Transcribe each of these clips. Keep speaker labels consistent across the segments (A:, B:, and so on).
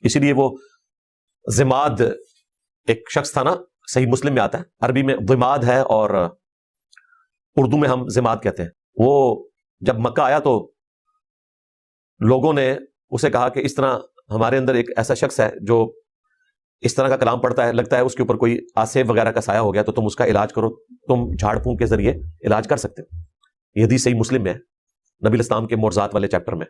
A: اسی لیے وہ ضماد ایک شخص تھا نا، صحیح مسلم میں آتا ہے، عربی میں ضماد ہے اور اردو میں ہم ضماد کہتے ہیں. وہ جب مکہ آیا تو لوگوں نے اسے کہا کہ اس طرح ہمارے اندر ایک ایسا شخص ہے جو اس طرح کا کلام پڑھتا ہے، لگتا ہے اس کے اوپر کوئی آسیب وغیرہ کا سایہ ہو گیا، تو تم اس کا علاج کرو، تم جھاڑ پھونک کے ذریعے علاج کر سکتے ہو. یہ حدیث صحیح مسلم میں ہے، نبی الاسلام کے معجزات والے چیپٹر میں،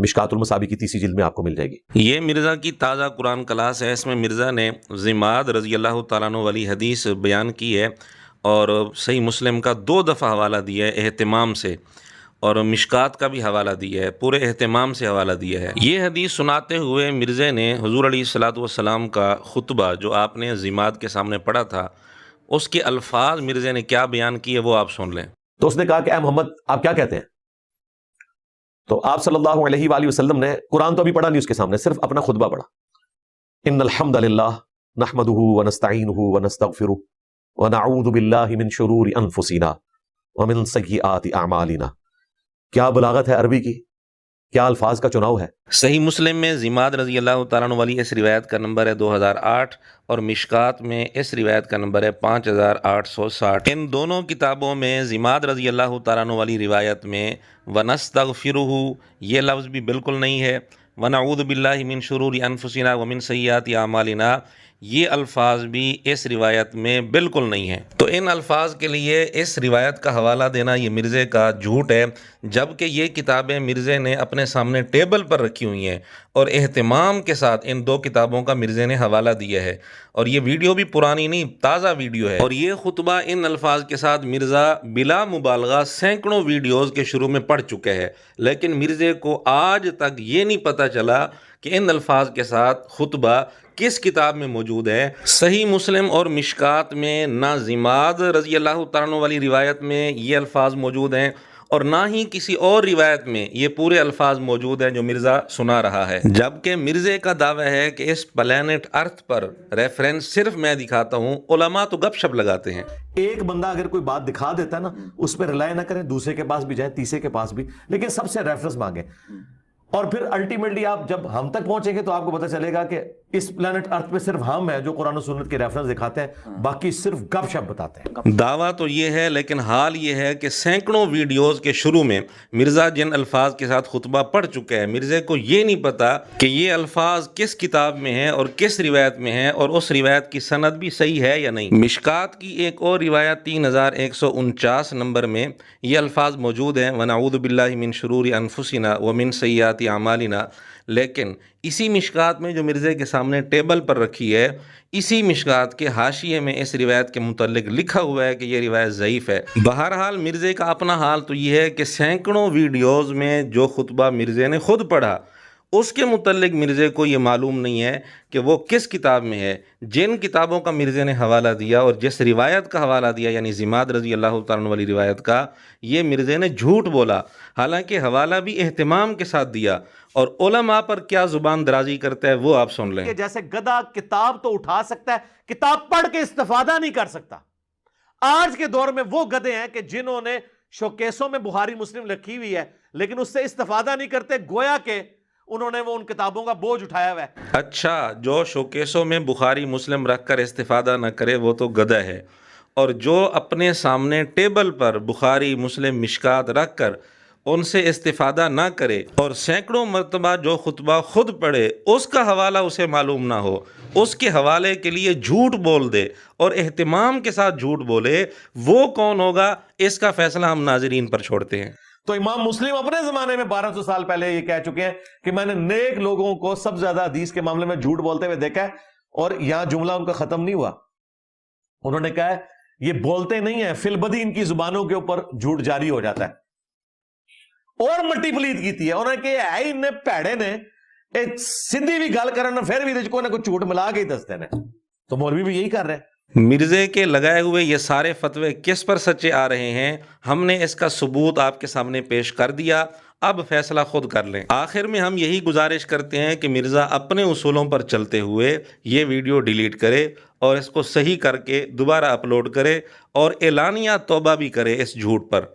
A: مشکات المصابیح کی 30 جلد میں آپ کو مل جائے گی.
B: یہ مرزا کی تازہ قرآن کلاس ہے. اس میں مرزا نے ضماد رضی اللہ تعالیٰ عنہ والی حدیث بیان کی ہے اور صحیح مسلم کا 2 دفعہ حوالہ دیا ہے اہتمام سے، اور مشکات کا بھی حوالہ دیا ہے، پورے اہتمام سے حوالہ دیا ہے. یہ حدیث سناتے ہوئے مرزا نے حضور علیہ الصلوۃ والسلام کا خطبہ جو آپ نے ضماد کے سامنے پڑھا تھا، اس کے الفاظ مرزا نے کیا بیان کیے وہ آپ سن لیں.
A: تو اس نے کہا کہ اے محمد آپ کیا کہتے ہیں؟ تو آپ صلی اللہ علیہ وآلہ وسلم نے قرآن تو ابھی پڑھا نہیں اس کے سامنے، صرف اپنا خطبہ پڑھا. ان الحمد للہ نحمده ونستعینه ونستغفره ونعوذ باللہ من شرور انفسنا ومن سیئات اعمالنا. کیا بلاغت ہے عربی کی، کیا الفاظ کا چناؤ ہے.
B: صحیح مسلم میں ضماد رضی اللہ تعالیٰ عنہ والی اس روایت کا نمبر ہے 2008 اور مشکات میں اس روایت کا نمبر ہے 5860. ان دونوں کتابوں میں ضماد رضی اللہ تعالیٰ عنہ والی روایت میں ونستغفرہ یہ لفظ بھی بالکل نہیں ہے، ونعوذ باللہ من شرور انفسنا ومن سیئات اعمالنا یہ الفاظ بھی اس روایت میں بالکل نہیں ہیں. تو ان الفاظ کے لیے اس روایت کا حوالہ دینا یہ مرزے کا جھوٹ ہے، جبکہ یہ کتابیں مرزے نے اپنے سامنے ٹیبل پر رکھی ہوئی ہیں اور اہتمام کے ساتھ ان 2 کتابوں کا مرزے نے حوالہ دیا ہے. اور یہ ویڈیو بھی پرانی نہیں، تازہ ویڈیو ہے. اور یہ خطبہ ان الفاظ کے ساتھ مرزا بلا مبالغہ سینکڑوں ویڈیوز کے شروع میں پڑھ چکے ہیں، لیکن مرزے کو آج تک یہ نہیں پتہ چلا کہ ان الفاظ کے ساتھ خطبہ کس کتاب میں موجود ہے. صحیح مسلم اور مشکات میں نہ ضماد رضی اللہ تعالیٰ عنہ والی روایت میں یہ الفاظ موجود ہیں اور نہ ہی کسی اور روایت میں یہ پورے الفاظ موجود ہیں جو مرزا سنا رہا ہے. جبکہ مرزے کا دعویٰ ہے کہ اس پلانٹ ارتھ پر ریفرنس صرف میں دکھاتا ہوں، علماء تو گپ شپ لگاتے ہیں.
A: ایک بندہ اگر کوئی بات دکھا دیتا ہے نا، اس پہ رلائے نہ کریں، دوسرے کے پاس بھی جائیں، تیسرے کے پاس بھی، لیکن سب سے ریفرنس مانگیں. اور پھر الٹیمیٹلی آپ جب ہم تک پہنچیں گے تو آپ کو پتہ چلے گا کہ اس پلانٹ ارتھ پہ صرف ہم ہیں جو قرآن و سنت کے ریفرنس دکھاتے ہیں، باقی صرف گپ شپ بتاتے ہیں.
B: دعویٰ تو یہ ہے، لیکن حال یہ ہے کہ سینکڑوں ویڈیوز کے شروع میں مرزا جن الفاظ کے ساتھ خطبہ پڑھ چکے ہیں، مرزے کو یہ نہیں پتا کہ یہ الفاظ کس کتاب میں ہیں اور کس روایت میں ہیں اور اس روایت کی سند بھی صحیح ہے یا نہیں. مشکات کی ایک اور روایت 3149 نمبر میں یہ الفاظ موجود ہیں، ونعوذ باللہ من شرور انفسنا ومن سیئات اعمالنا. لیکن اسی مشکات میں جو مرزے کے سامنے ٹیبل پر رکھی ہے، اسی مشکات کے حاشیے میں اس روایت کے متعلق لکھا ہوا ہے کہ یہ روایت ضعیف ہے. بہرحال مرزے کا اپنا حال تو یہ ہے کہ سینکڑوں ویڈیوز میں جو خطبہ مرزے نے خود پڑھا اس کے متعلق مرزے کو یہ معلوم نہیں ہے کہ وہ کس کتاب میں ہے. جن کتابوں کا مرزے نے حوالہ دیا اور جس روایت کا حوالہ دیا، یعنی ضماد رضی اللہ تعالیٰ عنہ والی روایت کا، یہ مرزے نے جھوٹ بولا، حالانکہ حوالہ بھی اہتمام کے ساتھ دیا. اور علماء پر کیا زبان درازی کرتا ہے وہ آپ سن لیں.
A: جیسے گدھا کتاب تو اٹھا سکتا ہے، کتاب پڑھ کے استفادہ نہیں کر سکتا. آج کے دور میں وہ گدھے ہیں کہ جنہوں نے شوکیسوں میں بخاری مسلم لکھی ہوئی ہے لیکن اس سے استفادہ نہیں کرتے، گویا کہ انہوں نے وہ ان کتابوں کا بوجھ اٹھایا ہوا ہے.
B: اچھا، جو شوکیسوں میں بخاری مسلم رکھ کر استفادہ نہ کرے وہ تو گدھا ہے، اور جو اپنے سامنے ٹیبل پر بخاری مسلم مشکات رکھ کر ان سے استفادہ نہ کرے اور سینکڑوں مرتبہ جو خطبہ خود پڑھے اس کا حوالہ اسے معلوم نہ ہو، اس کے حوالے کے لیے جھوٹ بول دے اور اہتمام کے ساتھ جھوٹ بولے، وہ کون ہوگا اس کا فیصلہ ہم ناظرین پر چھوڑتے ہیں.
A: تو امام مسلم اپنے زمانے میں 1200 سال پہلے یہ کہہ چکے ہیں کہ میں نے نیک لوگوں کو سب سے زیادہ حدیث کے معاملے میں جھوٹ بولتے ہوئے دیکھا ہے. اور یہاں جملہ ان کا ختم نہیں ہوا، انہوں نے کہا ہے یہ بولتے نہیں ہیں، فی البدی ان کی زبانوں کے اوپر جھوٹ جاری ہو جاتا ہے. اور مٹی پلیت کیتی ہے انہوں نے کہ ہے انہیں پیڑے نے ایک سندھی بھی گل کرنا پھر بھی کوئی نہ کوئی جھوٹ ملا کے ہی دستے ہیں. تو مولوی بھی یہی کر رہے ہیں.
B: مرزے کے لگائے ہوئے یہ سارے فتوے کس پر سچے آ رہے ہیں، ہم نے اس کا ثبوت آپ کے سامنے پیش کر دیا، اب فیصلہ خود کر لیں. آخر میں ہم یہی گزارش کرتے ہیں کہ مرزا اپنے اصولوں پر چلتے ہوئے یہ ویڈیو ڈیلیٹ کرے اور اس کو صحیح کر کے دوبارہ اپلوڈ کرے اور اعلانیہ توبہ بھی کرے اس جھوٹ پر.